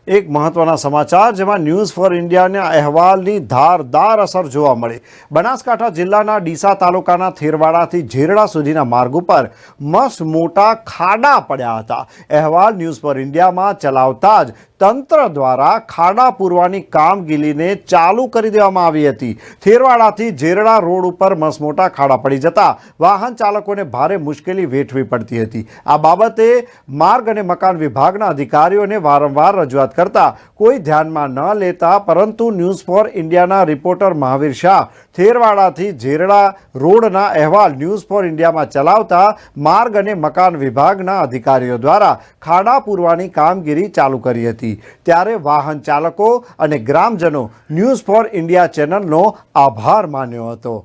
એક મહત્વના સમાચાર જેમાં ન્યૂઝ ફોર ઇન્ડિયાના અહેવાલની ધારદાર અસર જોવા મળી। બનાસકાંઠા જિલ્લાના ડીસા તાલુકાના થેરવાડાથી ઝેરડા સુધીના માર્ગ ઉપર મસ્ત મોટા ખાડા પડ્યા હતા। અહેવાલ ન્યૂઝ ફોર ઇન્ડિયામાં ચલાવતા જ તંત્ર દ્વારા ખાડા પૂરવાની કામગીરીને ચાલુ કરી દેવામાં આવી હતી। થેરવાડાથી ઝેરડા રોડ ઉપર મસ્ત મોટા ખાડા પડી જતા વાહન ચાલકોને ભારે મુશ્કેલી વેઠવી પડતી હતી। આ બાબતે માર્ગ અને મકાન વિભાગના અધિકારીઓને વારંવાર રજૂઆત करता कोई ध्यान में न लेता, परंतु news for India reporter Mahavir Shah Therwada थी झेरड़ा रोडना अहेवाल न्यूज़ फॉर इंडिया में चलावता मार्ग और मकान विभागना अधिकारीओ द्वारा खाड़ा पूरवानी कामगीरी चालू करी हती। त्यारे वाहन चालको और ग्रामजनों न्यूज़ फॉर इंडिया चेनलनो आभार मान्यो हतो।